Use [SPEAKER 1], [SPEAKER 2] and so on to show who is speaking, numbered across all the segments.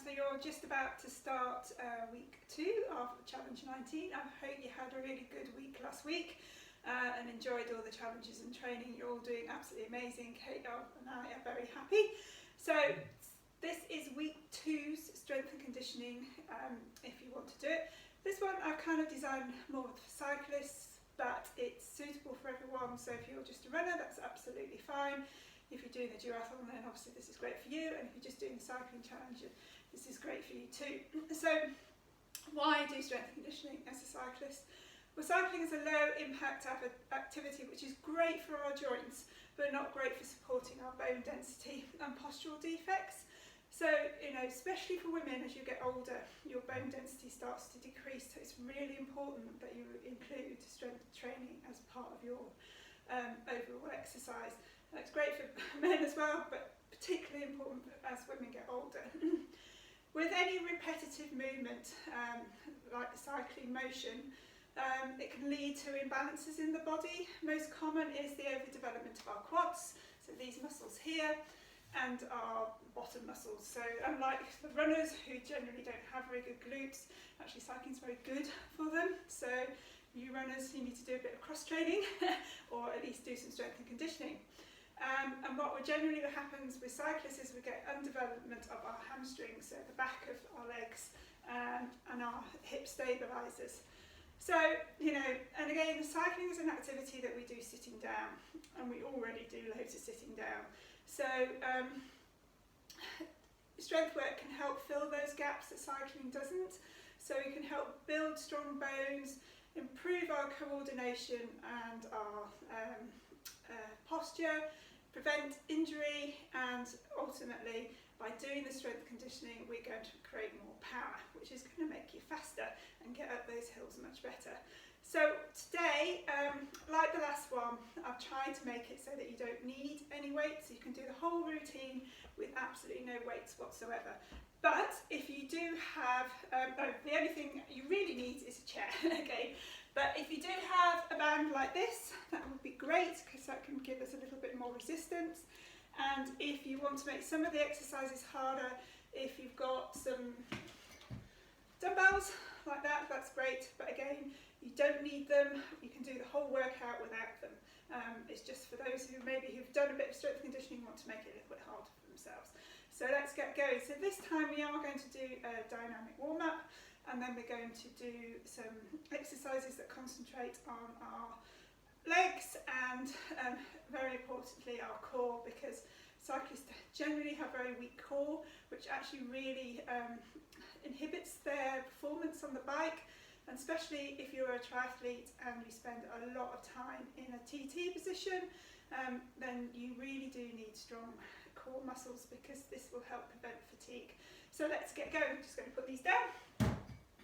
[SPEAKER 1] So you're just about to start week 2 of Challenge 19. I hope you had a really good week last week and enjoyed all the challenges and training. You're all doing absolutely amazing. Kate and I are very happy. So this is week 2's strength and conditioning, if you want to do it. This one I've kind of designed more for cyclists, but it's suitable for everyone. So if you're just a runner, that's absolutely fine. If you're doing the duathlon, then obviously this is great for you, and if you're just doing the cycling challenge, this is great for you too. So why do strength and conditioning as a cyclist? Well, cycling is a low impact activity which is great for our joints, but not great for supporting our bone density and postural defects. So, especially for women, as you get older, your bone density starts to decrease, so it's really important that you include strength training as part of your overall exercise. And it's great for men as well, but particularly important as women get older. With any repetitive movement, like cycling motion, it can lead to imbalances in the body. Most common is the overdevelopment of our quads, so these muscles here, and our bottom muscles. So unlike the runners who generally don't have very good glutes, actually cycling is very good for them. So you runners, you need to do a bit of cross training or at least do some strength and conditioning. And what generally happens with cyclists is we get underdevelopment of our hamstrings, so the back of our legs, and our hip stabilisers. So, and again, cycling is an activity that we do sitting down, and we already do loads of sitting down. So strength work can help fill those gaps that cycling doesn't. So it can help build strong bones, improve our coordination and our posture, prevent injury, and ultimately by doing the strength conditioning we're going to create more power, which is going to make you faster and get up those hills much better. So today, like the last one, I've tried to make it so that you don't need any weights, so you can do the whole routine with absolutely no weights whatsoever. But if you do have, the only thing you really need is a chair, okay? But if you do have a band like this, that would be great, because that can give us a little bit more resistance. And if you want to make some of the exercises harder, if you've got some dumbbells like that, that's great. But again, you don't need them. You can do the whole workout without them. It's just for those who who've done a bit of strength conditioning, want to make it a little bit harder for themselves. So let's get going. So this time we are going to do a dynamic warm-up, and then we're going to do some exercises that concentrate on our legs and very importantly our core, because cyclists generally have very weak core, which actually really inhibits their performance on the bike, and especially if you're a triathlete and you spend a lot of time in a TT position, then you really do need strong core muscles, because this will help prevent fatigue. So let's get going. I'm just going to put these down.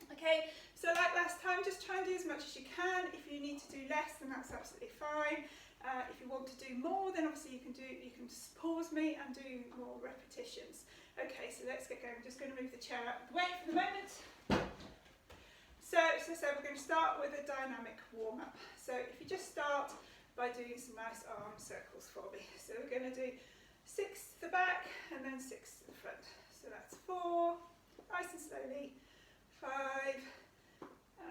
[SPEAKER 1] Okay, so like last time, just try and do as much as you can. If you need to do less, then that's absolutely fine. If you want to do more, then obviously you can just pause me and do more repetitions. Okay, so let's get going. I'm just going to move the chair out of the way for the moment. So as I said, we're going to start with a dynamic warm-up. So if you just start by doing some nice arm circles for me. So we're going to do 6 to the back and then 6 to the front. So that's 4, nice and slowly, 5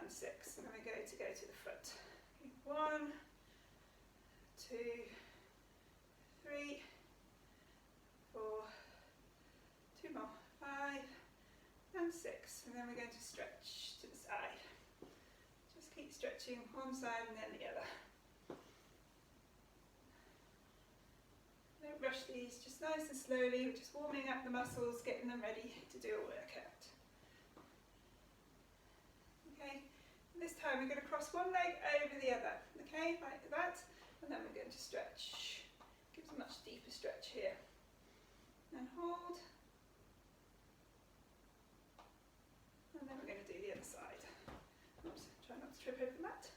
[SPEAKER 1] and 6, and then we're going to go to the front. 1, 2, 3, 4, 2 more, 5 and 6, and then we're going to stretch to the side. Just keep stretching one side and then the other. Don't rush these, just nice and slowly. We're just warming up the muscles, getting them ready to do a workout. Okay, this time we're going to cross one leg over the other, okay, like that, and then we're going to stretch. Gives a much deeper stretch here. And hold. And then we're going to do the other side. Oops, try not to trip over the mat.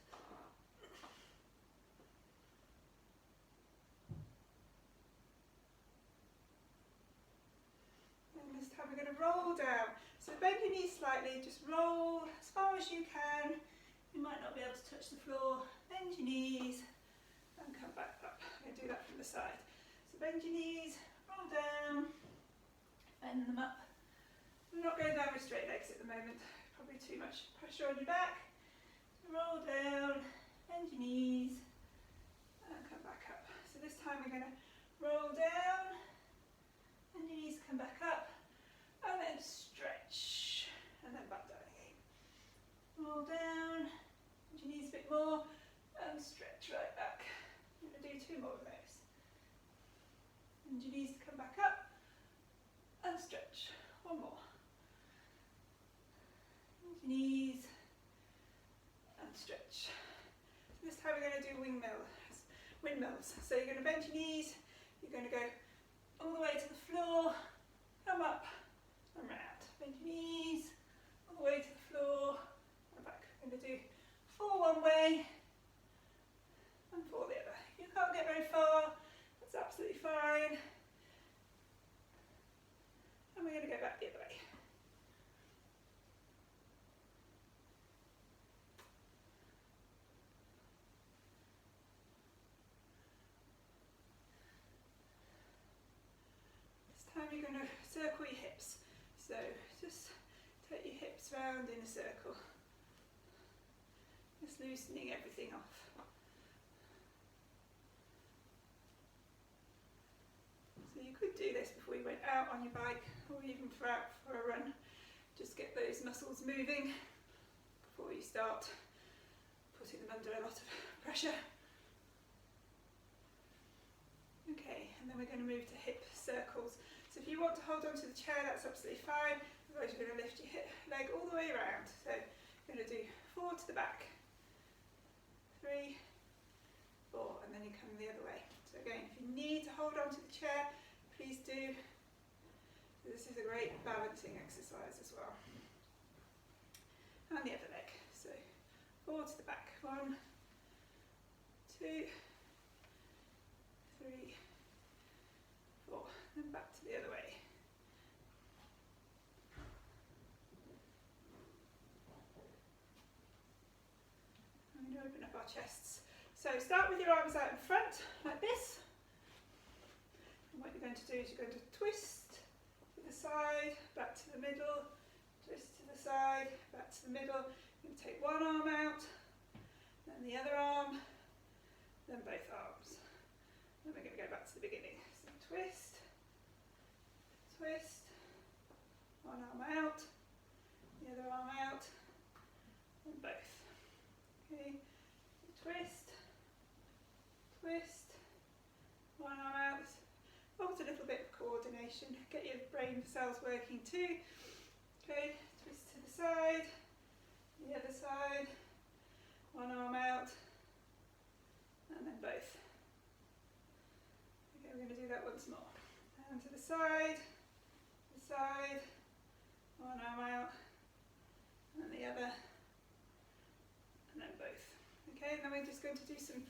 [SPEAKER 1] And this time we're going to roll down. So bend your knees slightly, just roll as far as you can. You might not be able to touch the floor. Bend your knees and come back up. I'm going to do that from the side. So bend your knees, roll down, bend them up, We're not going down with straight legs at the moment, probably too much pressure on your back. Roll down, bend your knees, and come back up. So this time we're going to roll down, and your knees come back up, and then stretch, and then back down again. Roll down, bend your knees a bit more, and stretch right back. I'm going to do 2 more of those. Bend your knees to come back up, and stretch. 1 more. Bend your knees, and stretch. So this time we're going to do windmills. So you're going to bend your knees, you're going to go all the way to the floor, come up and round. Bend your knees, all the way to the floor and back. We're going to do 4 one way and 4 the other. If you can't get very far, that's absolutely fine. And we're going to go back the other way. You're going to circle your hips, so just take your hips round in a circle, just loosening everything off. So you could do this before you went out on your bike or even for out for a run, just get those muscles moving before you start putting them under a lot of pressure. Okay, and then we're going to move to hip circles. So if you want to hold on to the chair, that's absolutely fine. Otherwise you're going to lift your leg all the way around. So you're going to do 4 to the back, 3, 4, and then you come the other way. So again, if you need to hold on to the chair, please do. This is a great balancing exercise as well. And the other leg. So 4 to the back, 1, 2, 3, 4, and back to the other way. I'm going to open up our chests. So start with your arms out in front, like this. And what you're going to do is you're going to twist to the side, back to the middle, twist to the side, back to the middle. You're going to take one arm out, then the other arm, then both arms. Then we're going to go back to the beginning. So twist, twist, one arm out, the other arm out, and both. Okay, twist, twist, one arm out. Hold a little bit of coordination, get your brain cells working too. Okay, twist to the side, the other side, one arm out, and then both. Okay, we're going to do that once more. Down to the side, one arm out, and then the other, and then both. Okay, and then we're just going to do some,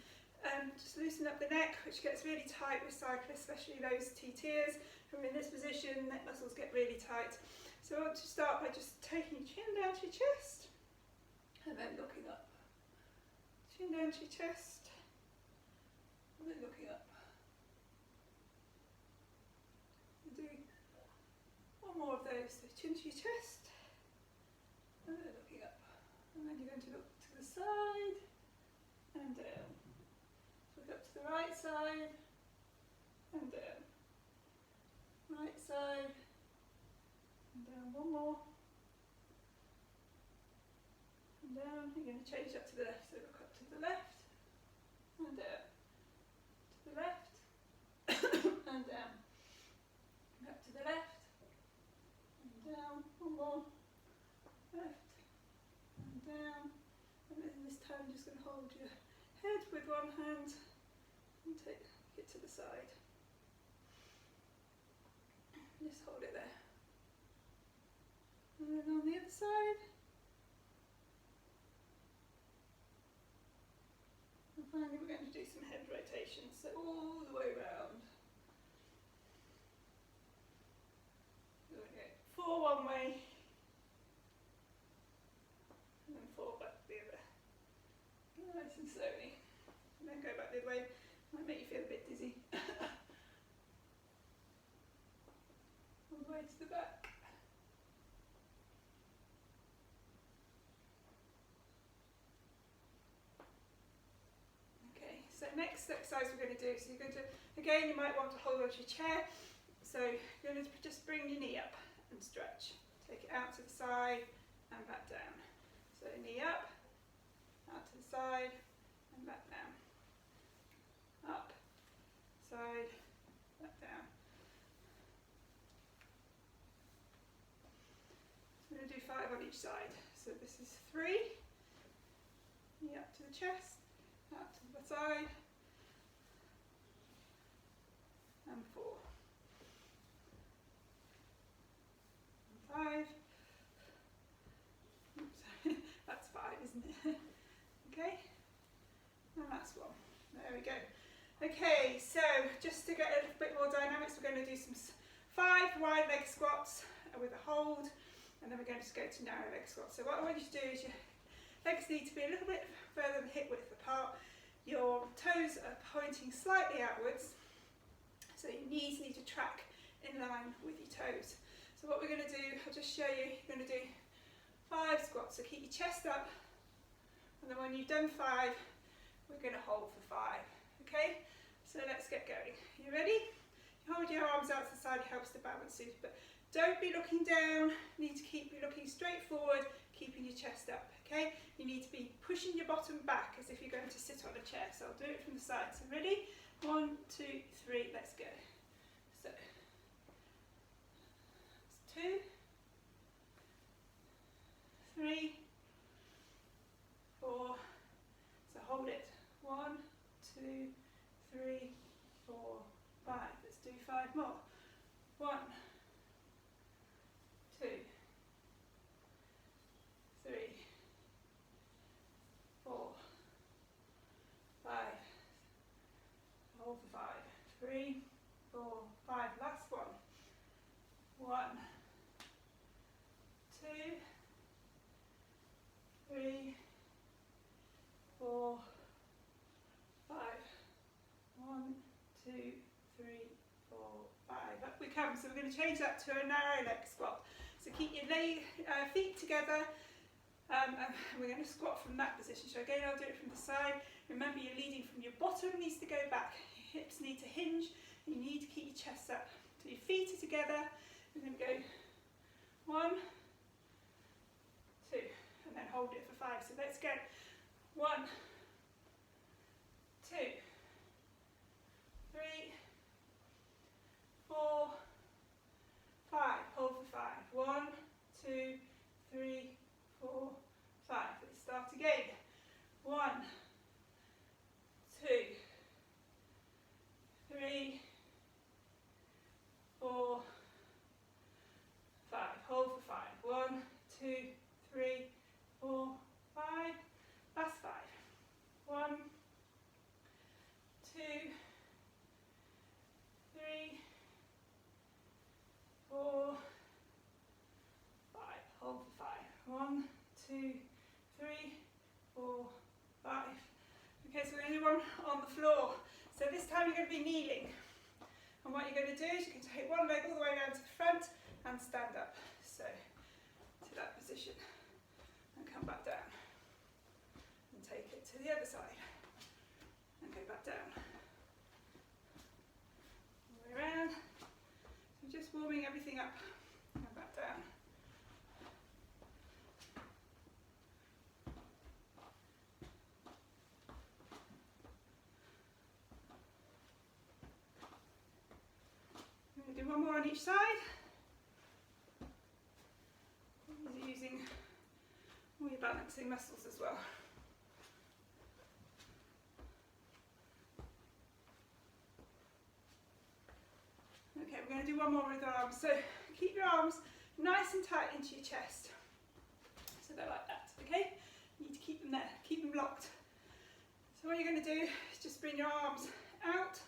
[SPEAKER 1] just loosen up the neck, which gets really tight with cyclists, especially those TTers who are in this position. Neck muscles get really tight. So I want to start by just taking your chin down to your chest, and then looking up. Chin down to your chest, and then looking up. Do 1 more of those. So chin to your chest, and then looking up. And then you're going to look to the side and down. Look up to the right side and down. Right side and down. 1 more. And down. You're going to change that to the left. So look up to the left and down. To the left and down. Up to the left and down. 1 more. Left and down. And then this time I'm just going to hold your head with one hand and take it to the side. Just hold it there. And then on the other side. And finally we're going to do some head rotations, so all the way around. There we go. 4 one way, and then 4 back the other. Nice and slowly. And then go back the other way. Might make you feel a bit dizzy. All the way to the back. next exercise we're going to do, so you're going to, again, you might want to hold onto your chair, so you're going to just bring your knee up and stretch. Take it out to the side and back down. So knee up, out to the side and back down. Up, side, back down. So we're going to do 5 on each side. So this is 3, knee up to the chest, out to the side, and 4. And 5. Oops, that's 5, isn't it? Okay, and that's 1. There we go. Okay, so just to get a little bit more dynamics, we're going to do some 5 wide leg squats with a hold, and then we're going to go to narrow leg squats. So what I want you to do is your legs need to be a little bit further than hip width apart. Your toes are pointing slightly outwards, so your knees need to track in line with your toes. So what we're going to do, I'll just show you, you're going to do 5 squats. So keep your chest up, and then when you've done 5, we're going to hold for 5. Okay, so let's get going. You ready? You hold your arms out to the side, it helps to balance you, but don't be looking down. You need to keep looking straight forward, keeping your chest up. Okay, you need to be pushing your bottom back as if you're going to sit on a chair. So I'll do it from the side. So ready? 1, 2, 3, let's go. So it's 2, 3, 4, so hold it. 1, 2, 3, 4, 5. Let's do 5 more. 1, 2, 3, 4, 5. Hold for 5. 3, 4, 5. Last one. 1, 2, 3, 4, 5. 1, 2, 3, 4, 5. Up we come. So we're going to change that to a narrow leg squat. So keep your feet together, and we're going to squat from that position. So again, I'll do it from the side. Remember, you're leading from your bottom needs to go back. Your hips need to hinge. And you need to keep your chest up. So your feet are together. We're going to go 1, 2, and then hold it for 5. So let's go. 1, 2, 3, 4, 5. Hold for 5. 1, 2, 3, 4, 5. Let's start again. 1, 2, 3, 4, 5. Hold for 5. 1, 2, 3, 4, 5. Last 5. 1, 2, 3, 4, 5. Hold for 5. 1, 2, 3, 4, 5. Okay, so we're going to do one on the floor. So this time you're going to be kneeling. And what you're going to do is you can take one leg all the way down to the front and stand up. So to that position. And come back down. And take it to the other side. And go back down. All the way around. So just warming everything up. And back down. I'm going to do one more on each side. You're using all your balancing muscles as well. Okay, we're going to do one more with our arms. So keep your arms nice and tight into your chest. So they're like that, okay? You need to keep them there, keep them locked. So what you're going to do is just bring your arms out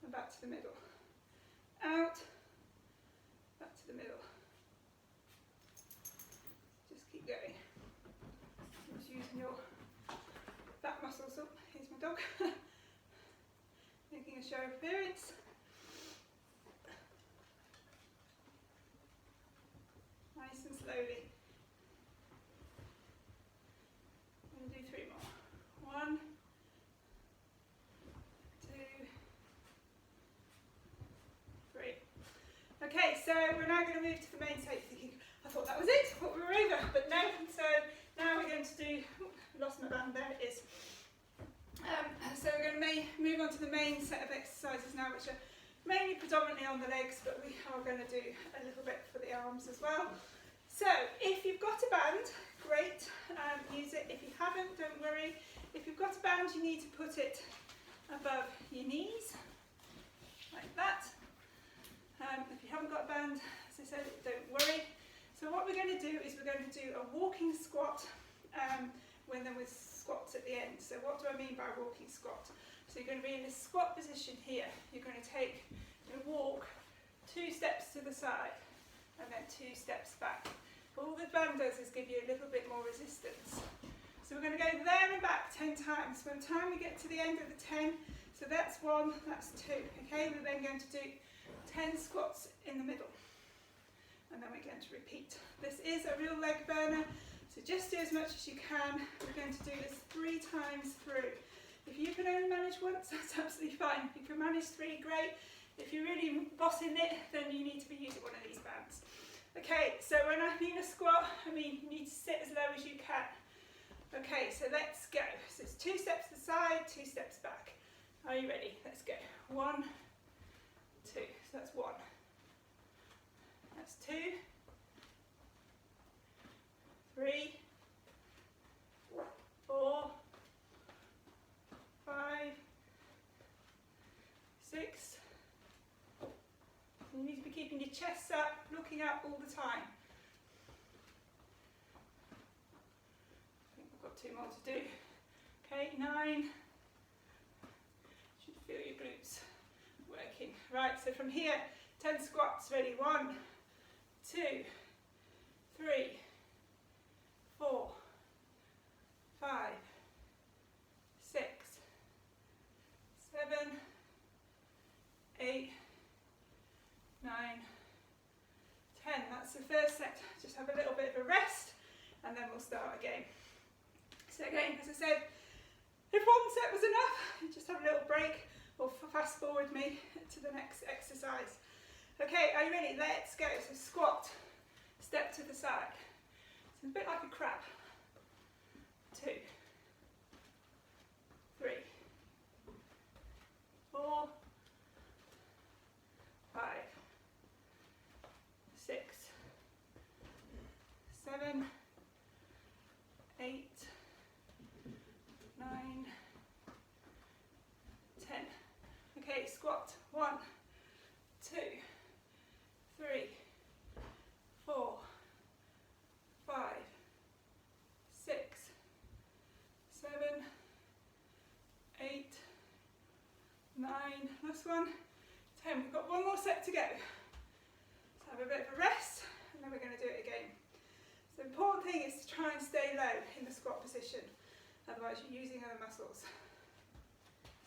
[SPEAKER 1] and back to the middle. Out, back to the middle. Just keep going. Just using your back muscles. Oh, here's my dog. Making a show of appearance. Nice and slowly. I'm going to do 3 more. 1, so we're now going to move to the main set. You're thinking, I thought that was it, I thought we were over, but no. So now we're going to do, lost my band, there it is. So we're going to move on to the main set of exercises now, which are mainly predominantly on the legs, but we are going to do a little bit for the arms as well. So if you've got a band, great, use it. If you haven't, don't worry. If you've got a band, you need to put it above your knees, like that. If you haven't got a band, as I said, don't worry. So what we're going to do is we're going to do a walking squat when there was squats at the end. So what do I mean by walking squat? So you're going to be in this squat position here. You're going to walk 2 steps to the side and then 2 steps back. All the band does is give you a little bit more resistance. So we're going to go there and back 10 times. By the time we get to the end of the 10, so that's 1, that's 2. Okay, we're then going to do 10 squats in the middle. And then we're going to repeat. This is a real leg burner, so just do as much as you can. We're going to do this 3 times through. If you can only manage once, that's absolutely fine. If you can manage 3, great. If you're really bossing it, then you need to be using one of these bands. Okay, so when I mean a squat, I mean you need to sit as low as you can. Okay, so let's go. So it's 2 steps to the side, 2 steps back. Are you ready? Let's go. 1, 2. So that's 1. That's 2. 3. 4. 5. 6. You need to be keeping your chest up, looking up all the time. I think we've got 2 more to do. Okay, 9. Should feel your glutes working. Right, so from here, 10 squats, ready. 1, 2, 3, 4, 5, 6, 7, 8, 9, 10. That's the first set. Just have a little bit of a rest and then we'll start again. So again, as I said, if 1 set was enough, just have a little break or fast forward me to the next exercise. Okay, are you ready? Let's go. So squat, step to the side. It's a bit like a crab. 2, 3, 4, 5, 6, 7, 8, 9, 10. Okay, squat. 1, 2, 3, 4, 5, 6, 7, 8, 9. Last one. 10. We've got 1 more set to go. So have a bit of a rest and then we're going to do it again. So the important thing is to try and stay low in the squat position, otherwise you're using other muscles.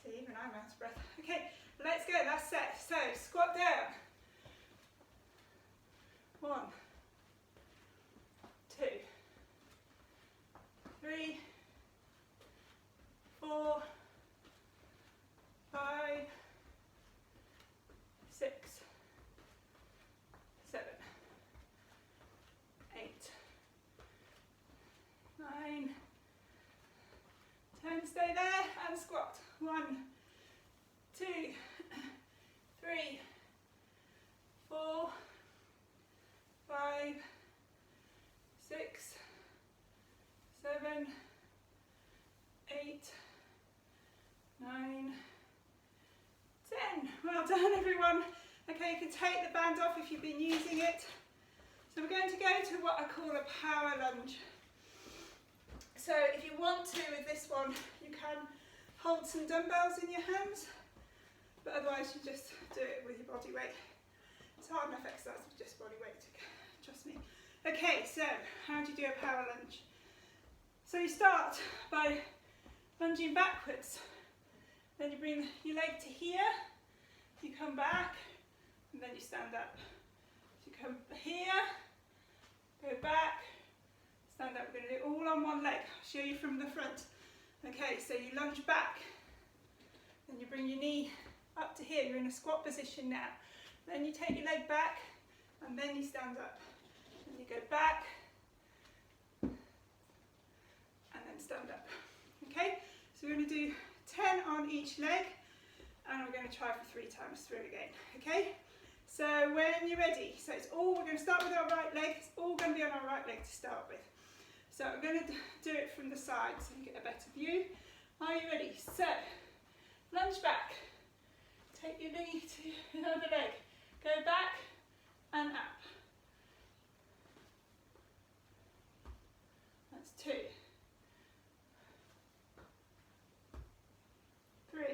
[SPEAKER 1] See, even I'm out of breath. Okay, let's go, last set. So squat down. 1, 2, 3, 4, 5, 6, 7, 8, 9, 10. Stay there and squat. 1, 2, 3, 4, 5, 6, 7, 8, 9, 10. Well done, everyone. Okay, you can take the band off if you've been using it. So we're going to go to what I call a power lunge. So if you want to, with this one, you can hold some dumbbells in your hands, but otherwise you just do it with your body weight. It's hard enough exercise with just body weight, trust me. Okay, so how do you do a power lunge? So you start by lunging backwards, then you bring your leg to here, you come back, and then you stand up. So you come here, go back, stand up. We're going to do it all on one leg. I'll show you from the front. Okay, so you lunge back, then you bring your knee up to here. You're in a squat position now. Then you take your leg back and then you stand up. And you go back, and then stand up. Okay, so we're going to do 10 on each leg, and we're going to try for 3 times through again. Okay, so when you're ready, so it's all, we're going to start with our right leg, it's all going to be on our right leg to start with. So I'm going to do it from the side so you get a better view. Are you ready? So, lunge back, take your knee to the other leg, go back and up. That's 2, 3,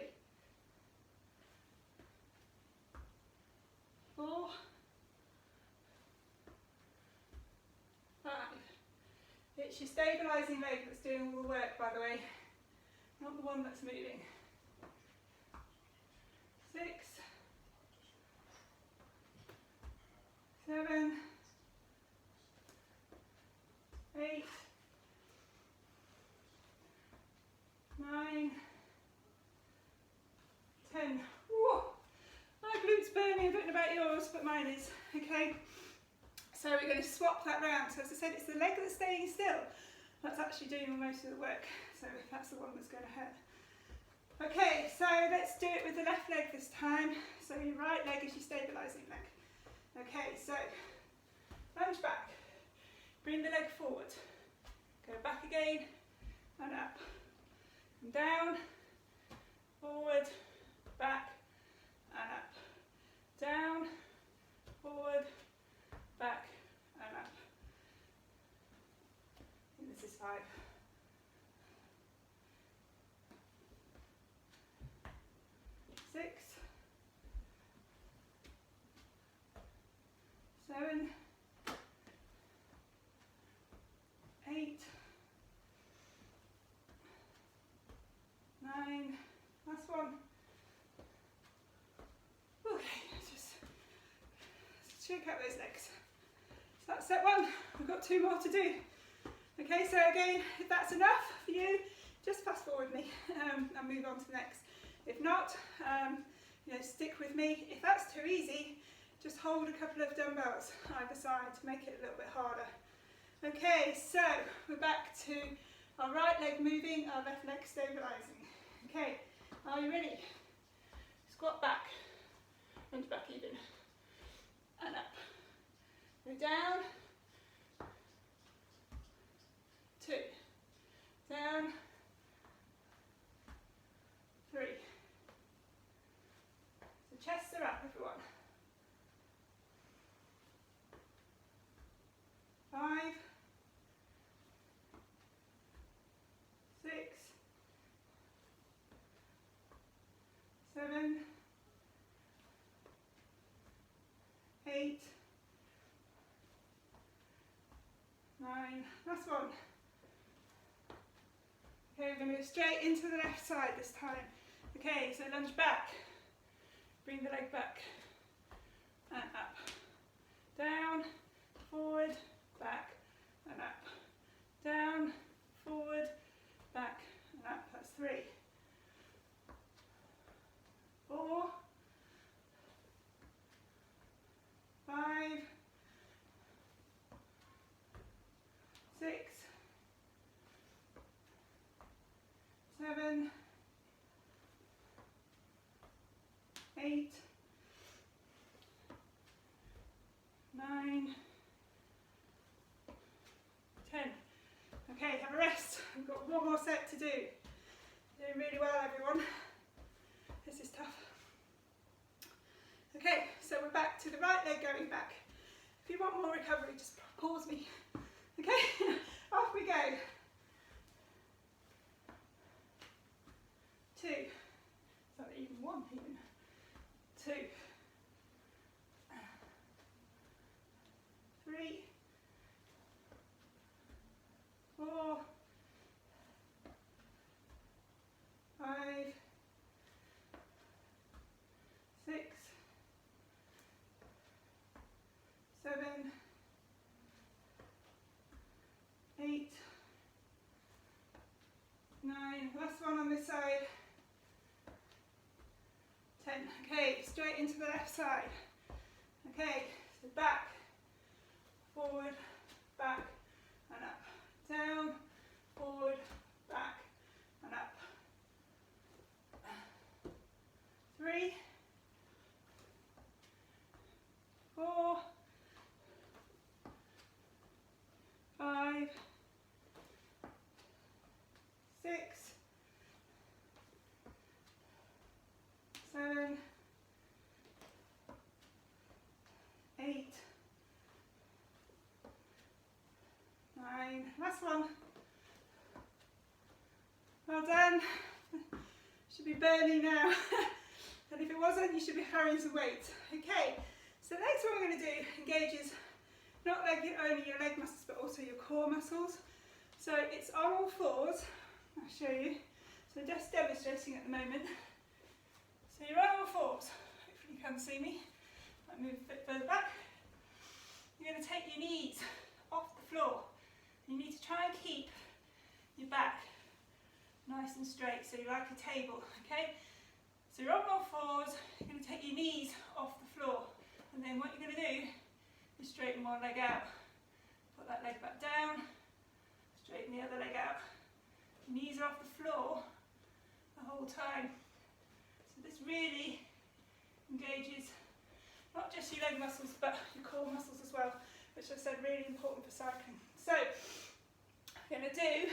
[SPEAKER 1] 4, 5. It's your stabilising leg that's doing all the work, by the way, not the one that's moving. 6, 7, 8, 9, 10. Whoa, my glutes burning. I don't know about yours, but mine is. Okay, so we're going to swap that round. So as I said, it's the leg that's staying still that's actually doing most of the work. So that's the one that's going to hurt. Okay, so let's do it with the left leg this time. So your right leg is your stabilising leg. Okay, so lunge back, bring the leg forward, go back again and up, and down, forward, back and up, down, forward, back and up. And this is 5. 6, 7, 8, 9, last one. Okay, let's shake out those legs. So that's set 1, we've got 2 more to do. Okay, so again, if that's enough for you, just fast forward me and move on to the next. If not, stick with me. If that's too easy, just hold a couple of dumbbells either side to make it a little bit harder. Okay, so we're back to our right leg moving, our left leg stabilising. Okay, are you ready? Squat back, lunge back even, and up. Go down, 2, down, 3. So chests are up, everyone. 5, 6, 7, 8, 9, last one. Okay, we're going to go straight into the left side this time. Okay, so lunge back, bring the leg back and up, down, forward, back and up, down, forward, back and up. That's 3, 4, 5, 6, 7, 8, 9, 10. Okay, have a rest. We've got 1 more set to do. Doing really well, everyone. This is tough. Okay, so we're back to the right leg going back. If you want more recovery, just pause me. Okay, off we go. 2. So even 1 even. 2. 3. 4, 5, 6, 7, 8, 9. Last one on this side. 10. Okay, straight into the left side. Okay, so back, forward, back, and up. Down, forward, back, and up. 3, 4, 5, 6, 7, 8, 9, last one. Well done. Should be burning now. And if it wasn't, you should be carrying some weight. Okay, so the next one we're going to do engages not only your leg muscles but also your core muscles. So it's on all fours. I'll show you. So just demonstrating at the moment. So you're on all fours. Hopefully you can see me. I'll move a bit further back. You're going to take your knees off the floor. You need to try and keep your back nice and straight, so you're like a table, okay? So you're on all fours, you're going to take your knees off the floor, and then what you're going to do is straighten one leg out. Put that leg back down, straighten the other leg out. Your knees are off the floor the whole time. So this really engages not just your leg muscles, but your core muscles as well, which I've said really important for cycling. So I'm going to do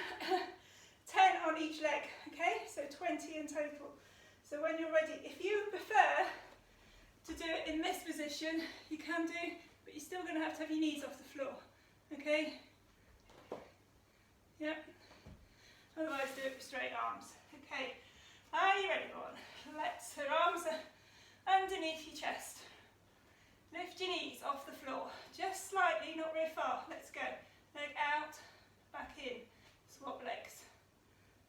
[SPEAKER 1] 10 on each leg, okay? So 20 in total. So when you're ready, if you prefer to do it in this position, you can do, but you're still going to have your knees off the floor, okay? Yep. Otherwise do it with straight arms. Okay, are you ready, everyone? Let's, her arms are underneath your chest. Lift your knees off the floor, just slightly, not very far. Let's go. Leg out, back in, swap legs.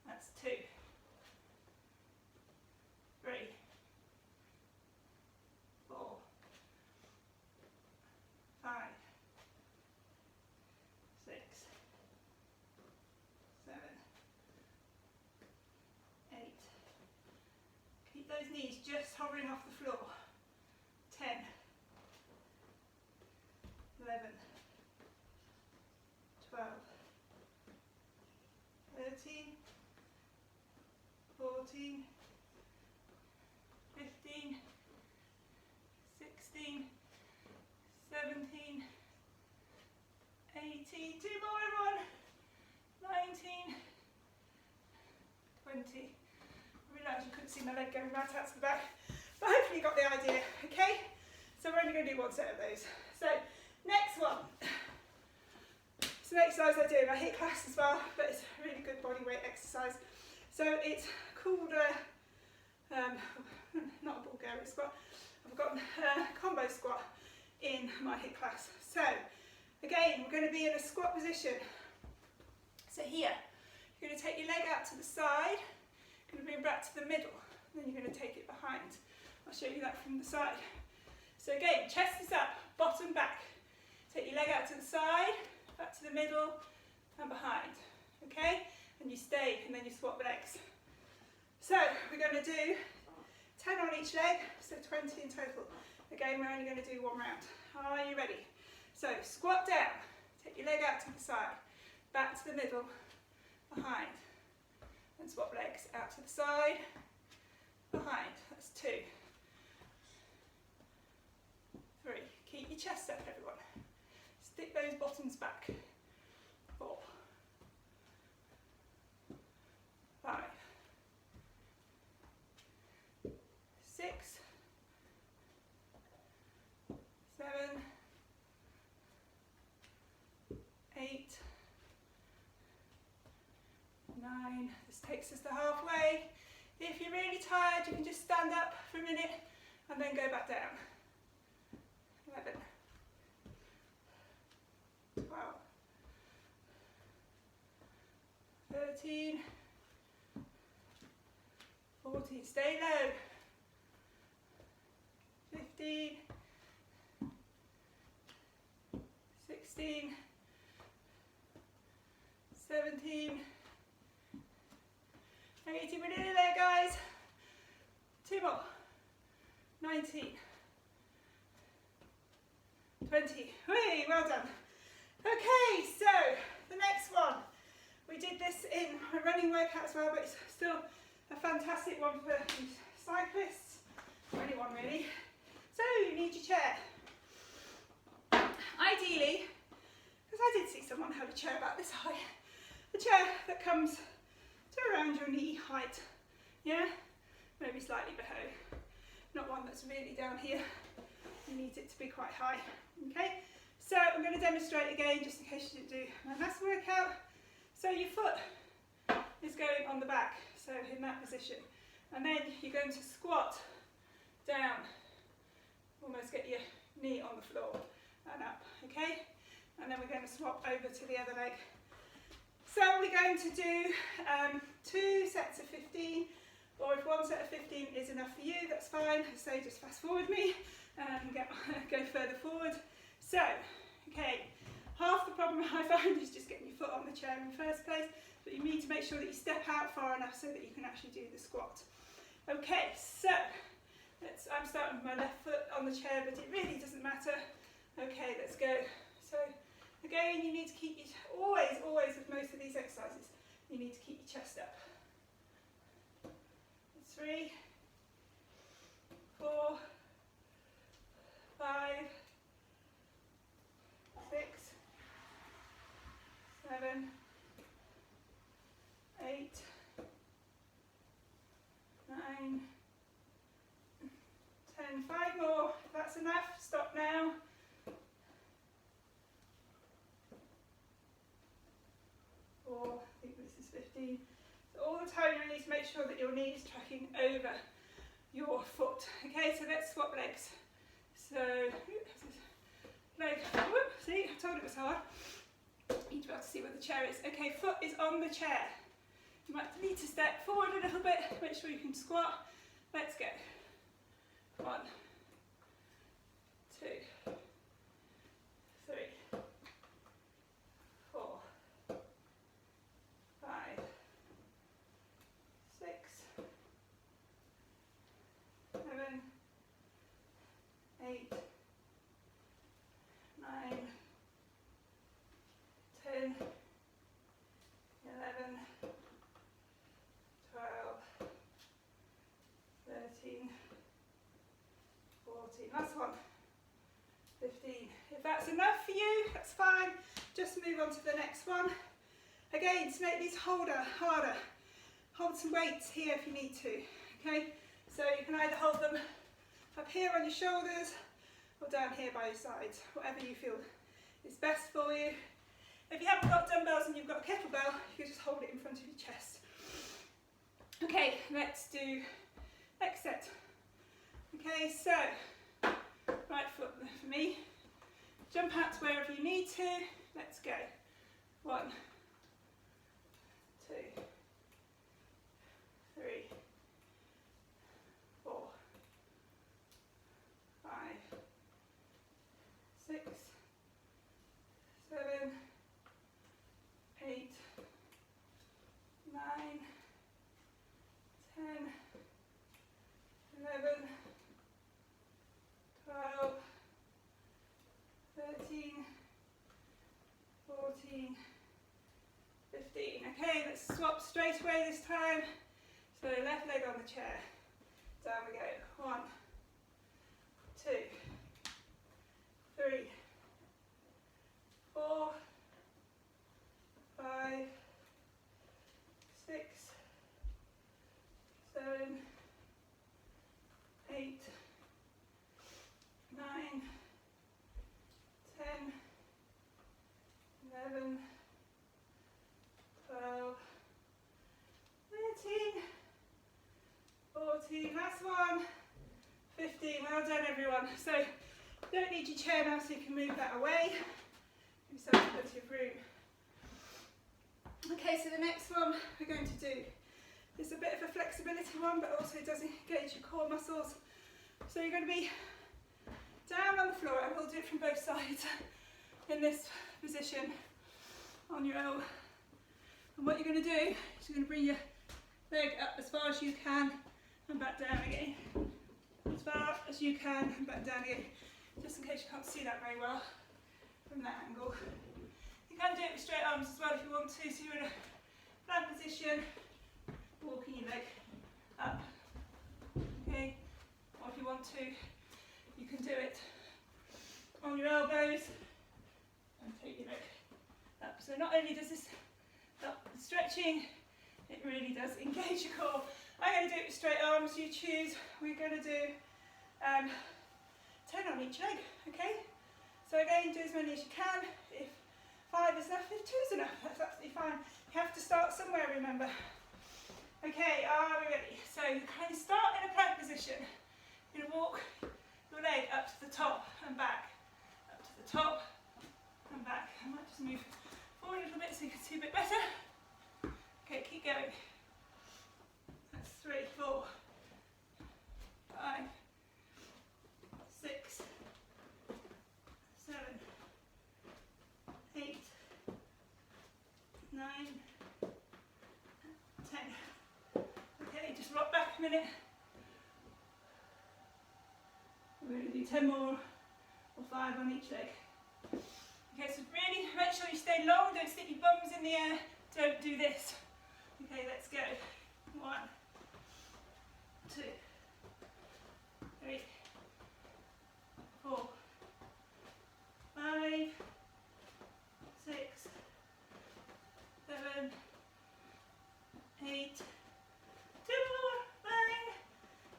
[SPEAKER 1] That's 2, 3, 4, 5, 6, 7, 8. Keep those knees just hovering off the floor. 10, 11, 12, 13, 14, 15, 16, 17, 18, 2 more everyone, 19, 20. I realised you couldn't see my leg going right out to the back, but hopefully you got the idea, okay? So we're only going to do one set of those. So next one. It's an exercise I do in my HIIT class as well, but it's a really good body weight exercise. So it's called not a Bulgarian squat, I've got a combo squat in my HIIT class. So again, we're going to be in a squat position. So here, you're going to take your leg out to the side, you're going to bring it back to the middle, and then you're going to take it behind. I'll show you that from the side. So again, chest is up, bottom back. Take your leg out to the side, back to the middle, and behind. Okay? And you stay, and then you swap legs. So we're going to do 10 on each leg, so 20 in total. Again, we're only going to do one round. Are you ready? So squat down, take your leg out to the side, back to the middle, behind, and swap legs out to the side, behind. That's 2, 3. Keep your chest up, everyone. Stick those bottoms back. 4, 5, 6, 7, 8, 9. This takes us to halfway. If you're really tired, you can just stand up for a minute and then go back down. 11, 12, 13, 14, stay low, 15, 16, 17, 18, we're nearly there guys, 2 more, 19, 20, hey, well done. Okay, so the next one. We did this in a running workout as well, but it's still a fantastic one for cyclists, or anyone really. So you need your chair. Ideally, because I did see someone have a chair about this high, a chair that comes to around your knee height, yeah? Maybe slightly below, not one that's really down here. You need it to be quite high, okay? So I'm going to demonstrate again, just in case you didn't do my last workout. So your foot is going on the back, so in that position. And then you're going to squat down, almost get your knee on the floor and up, okay? And then we're going to swap over to the other leg. So we're going to do 2 sets of 15, or if 1 set of 15 is enough for you, that's fine. So just fast forward me and go further forward. So, okay, half the problem I find is just getting your foot on the chair in the first place, but you need to make sure that you step out far enough so that you can actually do the squat. Okay, so I'm starting with my left foot on the chair, but it really doesn't matter. Okay, let's go. So again, you need to keep your, always with most of these exercises, you need to keep your chest up. 3, 4, 5, 6, 7, 8, 9, 10, 5 more. If that's enough, stop now. 4, I think this is 15. So all the time you need to make sure that your knee is tracking over your foot. Okay, so let's swap legs. So, leg, whoop, see, I told it was hard. You need to be able to see where the chair is. Okay, foot is on the chair. You might need to step forward a little bit, make sure you can squat. Let's go. 1, 2, 3, 4, 5, 6, 7, 8, 9, 10, 11, 12, 13, 14, last one, 15. If that's enough for you, that's fine. Just move on to the next one. Again, to make these harder, hold some weights here if you need to, okay? So you can either hold them up here on your shoulders or down here by your sides, whatever you feel is best for you. If you haven't got dumbbells and you've got a kettlebell, you can just hold it in front of your chest. Okay, let's do next set. Okay, so right foot for me. Jump out to wherever you need to. Let's go. 1, 2, 3, 4, 5, 6, 7, 8, 9, 10, 11, 12, 13, 14, 15. Okay, let's swap straight away this time. So left leg on the chair. Down we go. 1, 2, 3, 4, 5, 6, 7, 8, 9, 10, 11, 12, 13, 14, last one, 15. Well done everyone. So you don't need your chair now, so you can move that away. Give yourself plenty of room. Okay, so the next one we're going to do is a bit of a flexibility one, but also does engage your core muscles. So you're going to be down on the floor, and we'll do it from both sides in this position on your own. And what you're going to do is you're going to bring your leg up as far as you can and back down again. As far as you can and back down again. Just in case you can't see that very well from that angle. You can do it with straight arms as well if you want to. So you're in a flat position, walking your leg up. Okay, or if you want to, you can do it on your elbows and take your leg up. So not only does this help with stretching, it really does engage your core. I'm going to do it with straight arms, you choose. We're going to do 10 on each leg, okay? So again, do as many as you can. If 5 is enough, if 2 is enough, that's absolutely fine. You have to start somewhere, remember. Okay, are we ready? So you kind of start in a plank position. You're going to walk your leg up to the top and back. Up to the top and back. I might just move forward a little bit so you can see a bit better. Okay, keep going. That's 3, 4, 5, 6, 7, 8, 9, 10. Okay, just rock back a minute. We're going to do 10 more or 5 on each leg. Okay, so really make sure you stay long, don't stick your bums in the air, don't do this. Okay, let's go. 1, 2, 3, 4, 5, 6, 7, 8, 2 more, 9,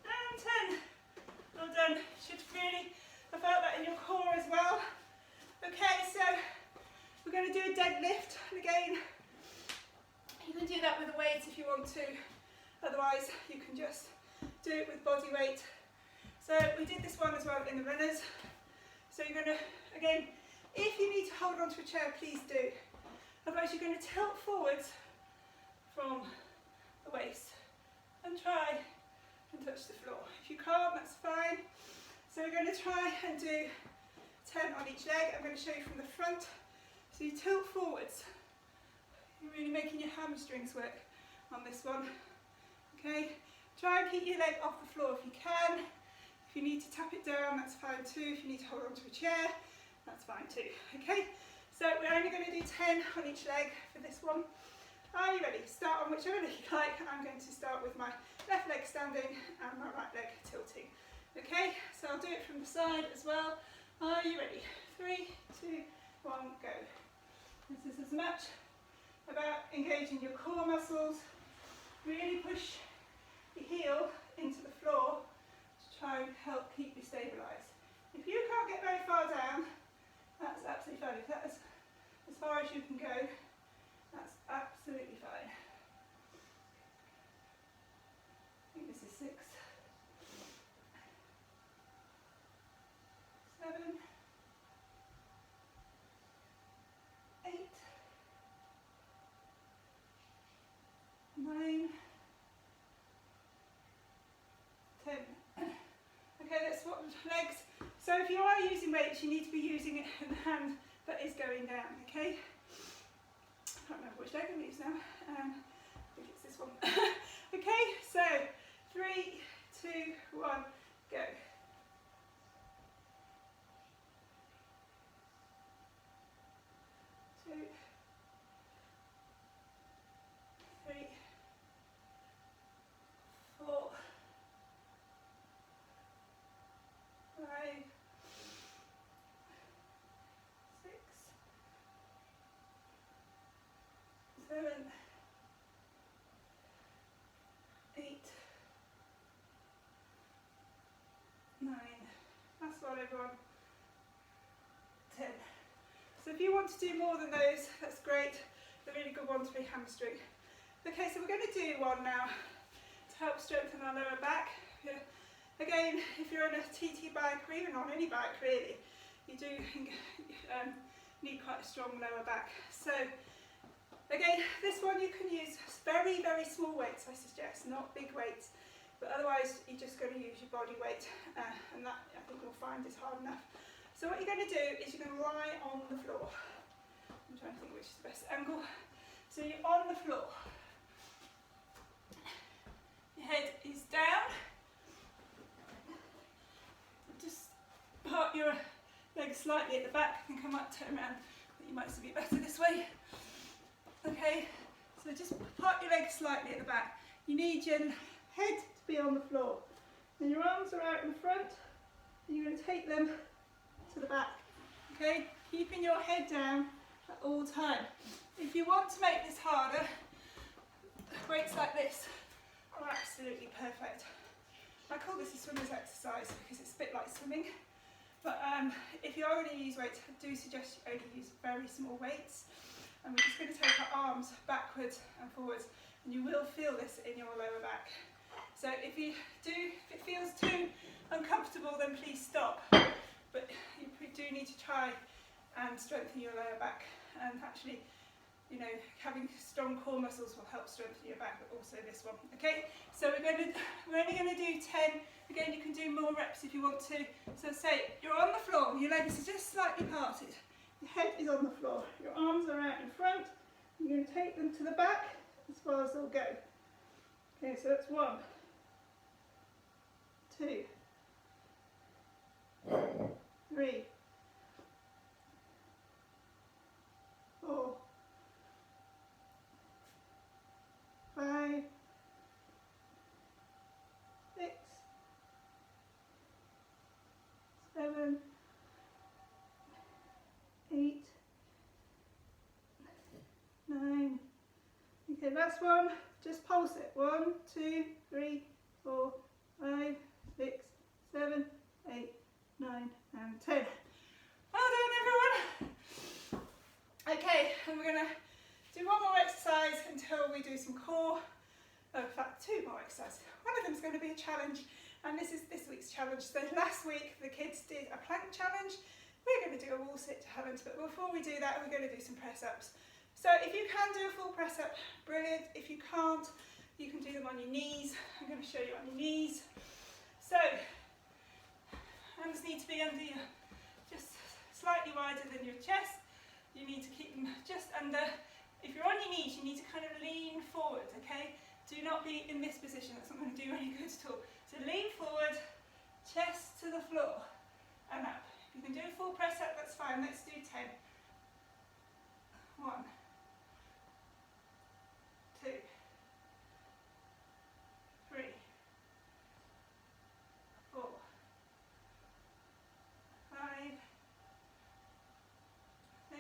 [SPEAKER 1] and 10. Well done. Should really have felt that in your core as well. Okay, so we're going to do a deadlift. And again, you can do that with a weight if you want to. Otherwise, you can just do it with body weight. So we did this one as well in the runners. So you're going to, again, if you need to hold on to a chair, please do. Otherwise, you're going to tilt forwards from the waist and try and touch the floor. If you can't, that's fine. So we're going to try and do 10 on each leg. I'm going to show you from the front. So you tilt forwards. You're really making your hamstrings work on this one. Okay, try and keep your leg off the floor if you can. If you need to tap it down, that's fine too. If you need to hold on to a chair, that's fine too. Okay, so we're only going to do 10 on each leg for this one. Are you ready? Start on whichever leg you like. I'm going to start with my left leg standing and my right leg tilting. Okay, so I'll do it from the side as well. Are you ready? 3, 2, 1, go. This is as much about engaging your core muscles. Really push your heel into the floor to try and help keep you stabilised. If you can't get very far down, that's absolutely fine. If that's as far as you can go, that's absolutely fine. I think this is 6, 7, 8, 9, 10. Okay, let's swap legs. So if you are using weights, you need to be using it in the hand that is going down, okay? I can't remember which leg I'm using now. I think it's this one. Okay, so 3, 2, 1, go. 2, 3, 4, 5, 6, 7, 8, 9. That's one, everyone. 10. So if you want to do more than those, that's great. They're really good ones for your hamstring. Okay, so we're going to do one now to help strengthen our lower back. Again, if you're on a TT bike or even on any bike really, you do need quite a strong lower back. So again, this one you can use very, very small weights, I suggest, not big weights. But otherwise, you're just going to use your body weight, and that I think you'll find is hard enough. So what you're going to do is you're going to lie on the floor. I'm trying to think which is the best angle. So you're on the floor. Your head is down. Just part your legs slightly at the back and come up, turn around, put You might still be better this way. Okay, so just part your legs slightly at the back. You need your head to be on the floor. And your arms are out in front. And you're going to take them to the back. Okay, keeping your head down at all time. If you want to make this harder, weights like this are absolutely perfect. I call this a swimmer's exercise because it's a bit like swimming. But if you are going to use weights, I do suggest you only use very small weights. And we're just going to take our arms backwards and forwards, and you will feel this in your lower back. So if it feels too uncomfortable, then please stop. But you do need to try and strengthen your lower back, and actually, you know, having strong core muscles will help strengthen your back, but also this one. Okay, so we're only going to do 10. Again, you can do more reps if you want to. So say you're on the floor, your legs are just slightly parted. Your head is on the floor, your arms are out in front. You're going to take them to the back as far as they'll go. Okay, so that's 1, 2, 3, 4, 5, 6, 7, 8, 9. Okay, last one. Just pulse it. 1, 2, 3, 4, 5, 6, 7, 8, 9, and 10. Well done, everyone. Okay, and we're going to do one more exercise until we do some core. Oh, in fact, 2 more exercises. One of them is going to be a challenge, and this is this week's challenge. So last week the kids did a plank challenge. We're going to do a wall sit challenge, but before we do that, we're going to do some press-ups. So if you can do a full press-up, brilliant. If you can't, you can do them on your knees. I'm going to show you on your knees. So, hands need to be under you, just slightly wider than your chest. You need to keep them just under. If you're on your knees, you need to kind of lean forward, okay? Do not be in this position, that's not going to do any good at all. So lean forward, chest to the floor, and up. You can do a full press up, that's fine. Let's do 10. 1, 2, 3, 4, 5, 6,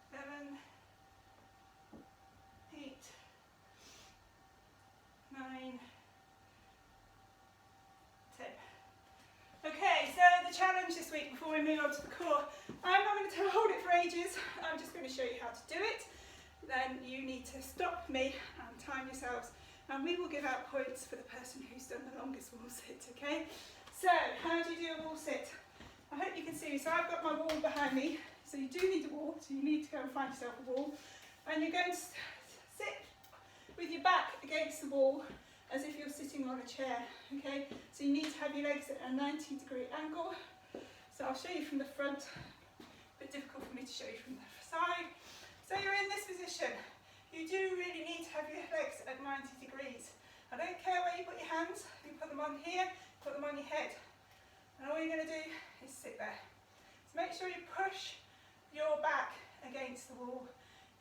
[SPEAKER 1] 7, 8, 9, 10. Okay, so the challenge this week, before we move on to the core, I'm not going to hold it for ages. I'm just going to show you how to do it. Then you need to stop me and time yourselves, and we will give out points for the person who's done the longest wall sit, okay? So, how do you do a wall sit? I hope you can see me. So I've got my wall behind me, so you do need a wall, so you need to go and find yourself a wall. And you're going to sit with your back against the wall as if you're sitting on a chair, okay? So you need to have your legs at a 90-degree angle. So I'll show you from the front. A bit difficult for me to show you from the side. So you're in this position. You do really need to have your legs at 90 degrees. I don't care where you put your hands. You put them on here, put them on your head. And all you're going to do is sit there. So make sure you push your back against the wall.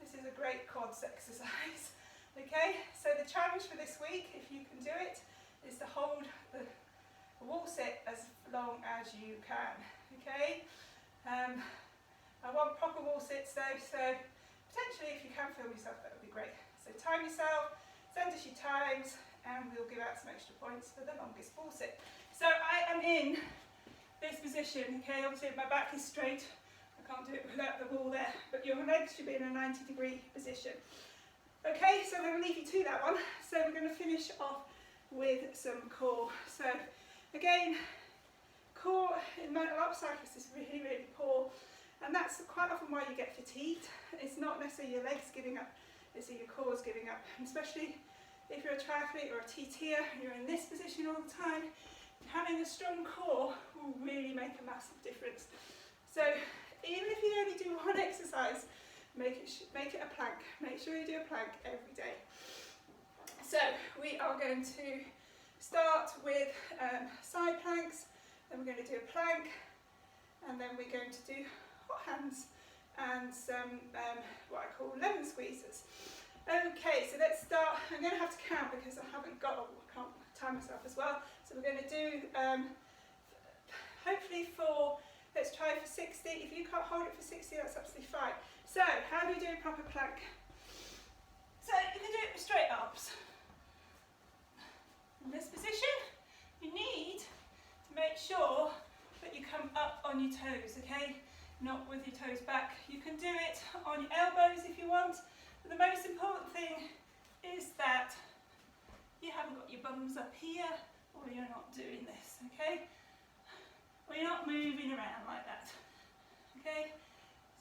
[SPEAKER 1] This is a great quads exercise. Okay, so the challenge for this week, if you can do it, is to hold the wall sit as long as you can. Okay, I want proper wall sits though, so potentially if you can film yourself, that would be great. So time yourself, send us your times, and we'll give out some extra points for the longest wall sit. So I am in this position, okay, obviously my back is straight, I can't do it without the wall there, but your legs should be in a 90-degree position. Okay, so I'm going to leave you to that one. So we're going to finish off with some core. So again, core in a lot of cyclists is really, really poor, and that's quite often why you get fatigued. It's not necessarily your legs giving up, it's your core's giving up, and especially if you're a triathlete or a TTer, you're in this position all the time. Having a strong core will really make a massive difference. So even if you only do one exercise, make it a plank. Make sure you do a plank every day. So we are going to start with side planks, then we're going to do a plank, and then we're going to do hot hands and some what I call lemon squeezers. Okay, so let's start. I'm going to have to count because I can't time myself as well. So we're going to do hopefully let's try for 60. If you can't hold it for 60, that's absolutely fine. So how do you do a proper plank? So you can do it with straight arms. In this position, you need to make sure that you come up on your toes, okay? Not with your toes back. You can do it on your elbows if you want, but the most important thing is that you haven't got your bums up here, or you're not doing this, okay? Or you're not moving around like that, okay?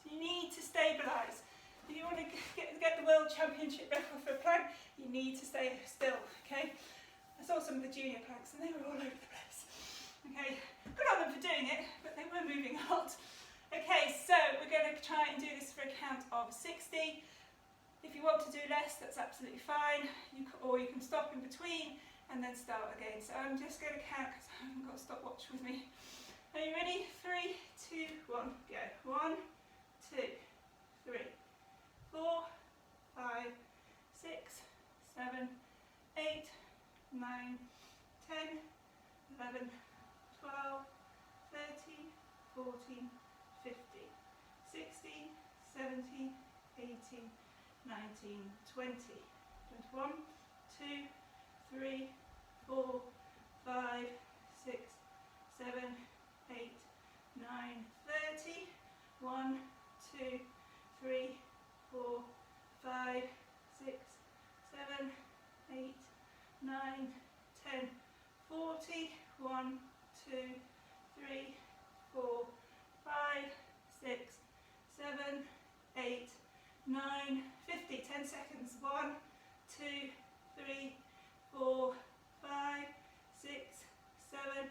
[SPEAKER 1] So you need to stabilise. If you want to get the World Championship record for a plank, you need to stay still, okay? I saw some of the junior planks and they were all over the place. Okay, good on them for doing it, but they were moving a lot. Okay, so we're going to try and do this for a count of 60. If you want to do less, that's absolutely fine. Or you can stop in between and then start again. So I'm just going to count because I haven't got a stopwatch with me. Are you ready? 3, 2, 1, go. 1, 2, 3, 4, 5, 6, 7, 8, 9, 10, 11, 12, 13, 14, 15, 16, 17, 18, 19, 20, 21, 2, 3, 4, 5, 6, 7, 8, 9, 30, 1, 2, 3, 4, 5, 6, 7, 8, 9, 10, 40, 1, 2, 3, 4, 5, 6, 7, 8, 9, 50, 10 seconds, 1, 2, 3, 4, 5, 6, 7,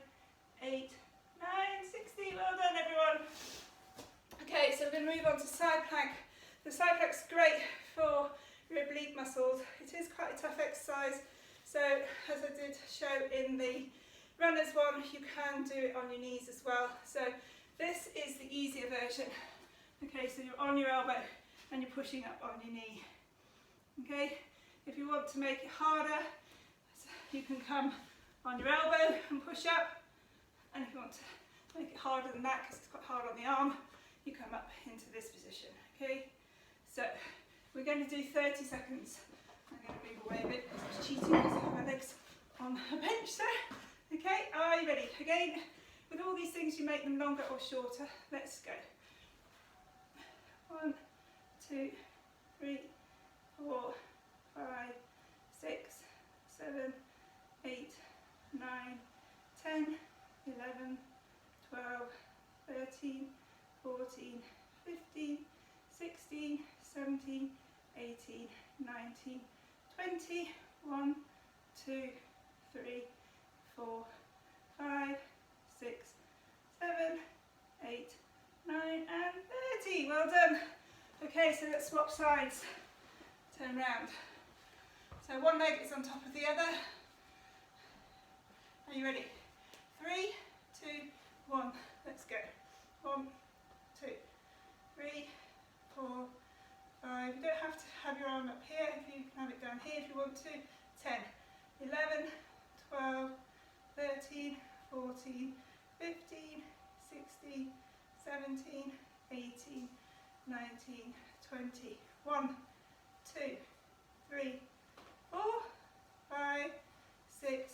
[SPEAKER 1] 8, 9, 60, well done everyone. Okay, so we're going to move on to side plank. The side plank's great for your oblique muscles. It is quite a tough exercise, so as I did show in the runners one, you can do it on your knees as well. So this is the easier version. Okay, so you're on your elbow and you're pushing up on your knee. Okay, if you want to make it harder, you can come on your elbow and push up, and if you want to make it harder than that, because it's quite hard on the arm, you come up into this position. Okay, so we're going to do 30 seconds. I'm going to move away a bit because I was cheating because I have my legs on a bench there. Okay, are you ready? Again, with all these things you make them longer or shorter. Let's go. 1, 2, 3, 4, 5, 6, 7, 8, 9, 10, 11, 12, 13, 14, 15, 16, 17, 18, 19, 20, 1, 2, 3, 4, 5, 6, 7, 8, 9 and 30. Well done. Okay, so let's swap sides. Turn round. So one leg is on top of the other. Are you ready? 3, 2, 1. Let's go. 1, 2, 3, 4, 5. You don't have to have your arm up here. If you can have it down here if you want to. 10, 11, 12, 13, 14, 15, 16, 17, 18, 19, 20. 1, 2, 3, 4, 5, 6,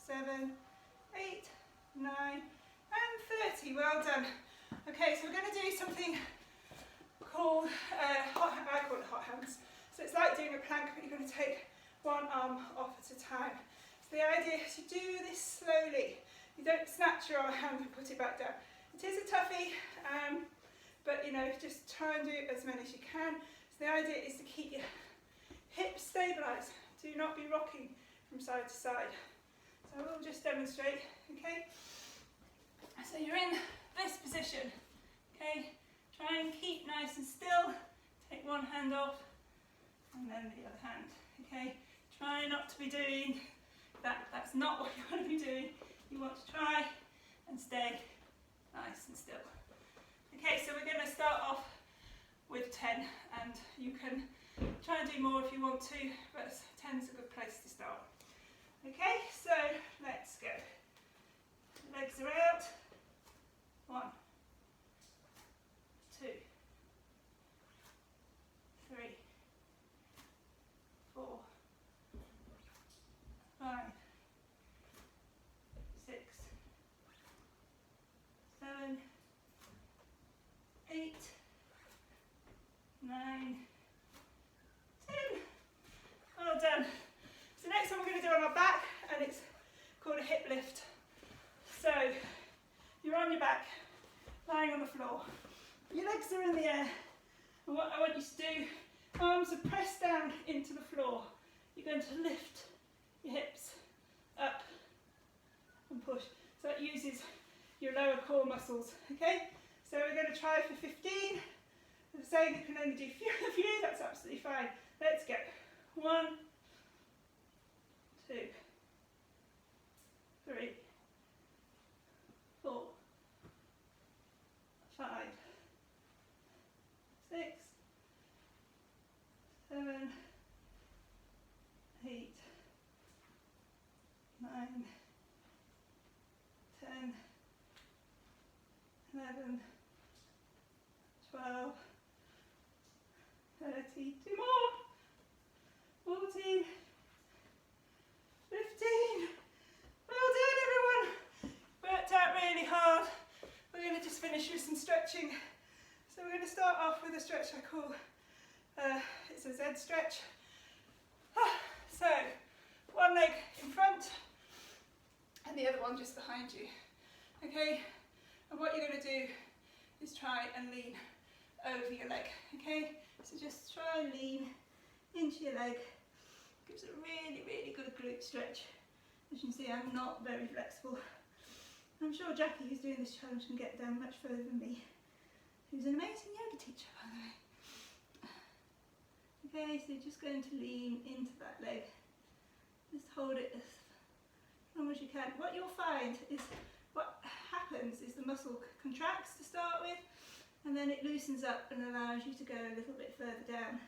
[SPEAKER 1] 7, 8, 9 and 30. Well done. Okay, so we're going to do something called I call it hot hands. So it's like doing a plank, but you're going to take one arm off at a time. So the idea is you do this slowly. You don't snatch your hand and put it back down. It is a toughie, but you know, just try and do as many as you can. So the idea is to keep your hips stabilised. Do not be rocking from side to side. So we'll just demonstrate, okay? So you're in this position, okay? Try and keep nice and still. Take one hand off and then the other hand, okay? Try not to be doing that. That's not what you want to be doing. You want to try and stay nice and still. Okay, so we're going to start 10, and you can try and do more if you want to, but 10 is a good place to start. Okay, so let's go. Legs are out. 1, 2, 3, 4, 5, 6, 7, 8, 9, 10. Well done. So next one we're going to do on our back, and it's called a hip lift. So you're on your back, lying on the floor. Your legs are in the air, and what I want you to do, arms are pressed down into the floor. You're going to lift your hips up and push. So that uses your lower core muscles, okay? So we're going to try for 15. As I say, you can only do a few, that's absolutely fine. Let's go. 1, 2, 3, 4, 5, 6, 7, 8, 9, 10, 11, 12, 13, 2 more, 14, 15. Well done everyone. Worked out really hard. We're going to just finish with some stretching. So we're going to start off with a stretch I call, it's a Z stretch. So one leg in front and the other one just behind you. Okay, and what you're going to do is try and lean over your leg. Okay, so just try and lean into your leg. Gives a really, really good glute stretch. As you can see, I'm not very flexible. I'm sure Jackie, who's doing this challenge, can get down much further than me, who's an amazing yoga teacher, by the way. Okay, so you're just going to lean into that leg. Just hold it as long as you can. What you'll find is, what happens is the muscle contracts to start with, and then it loosens up and allows you to go a little bit further down.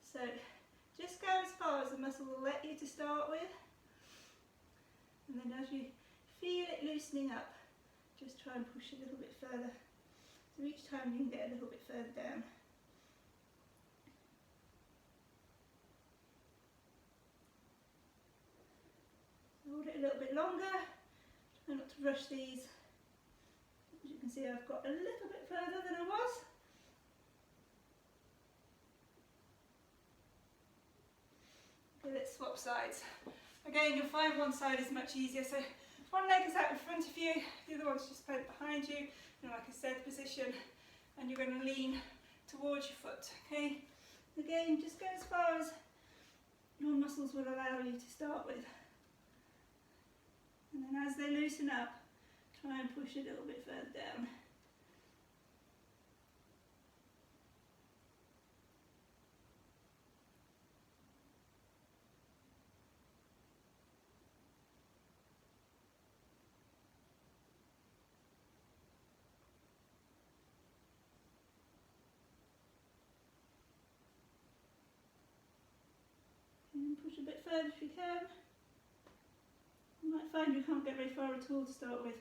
[SPEAKER 1] So just go as far as the muscle will let you to start with, and then as you feel it loosening up, just try and push a little bit further. So each time you can get a little bit further down. Hold it a little bit longer. Try not to rush these. As you can see, I've got a little bit further than I was. Okay, let's swap sides. Again, you'll find one side is much easier. So one leg is out in front of you, the other one's just behind you, in like a Z position, and you're going to lean towards your foot. Okay. Again, just go as far as your muscles will allow you to start with. And then as they loosen up, try and push a little bit further down. And push a bit further if you can. You might find you can't get very far at all to start with.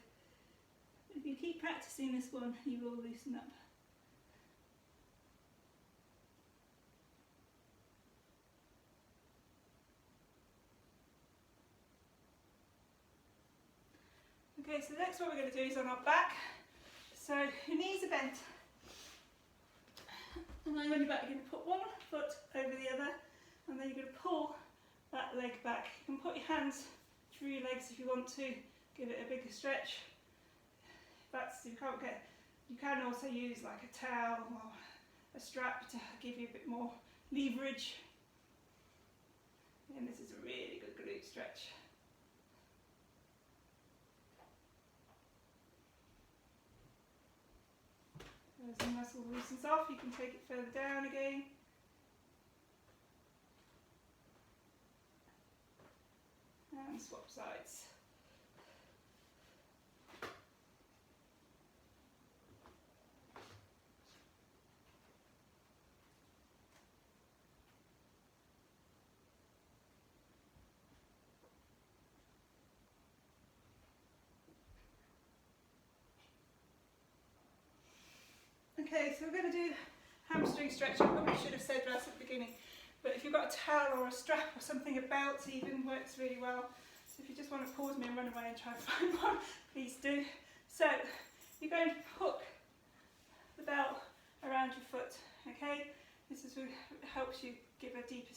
[SPEAKER 1] If you keep practicing this one, you will loosen up. Okay, so the next one we're going to do is on our back. So your knees are bent. And lying on your back, you're going to put one foot over the other, and then you're going to pull that leg back. You can put your hands through your legs if you want to, give it a bigger stretch. That's, you can also use like a towel or a strap to give you a bit more leverage. And this is a really good glute stretch. As the muscle loosens off, you can take it further down again. And swap sides. Okay, so we're going to do hamstring stretch. I probably should have said that at the beginning, but if you've got a towel or a strap or something, a belt even works really well. So if you just want to pause me and run away and try and find one, please do. So you're going to hook the belt around your foot, okay? This is what helps you give a deeper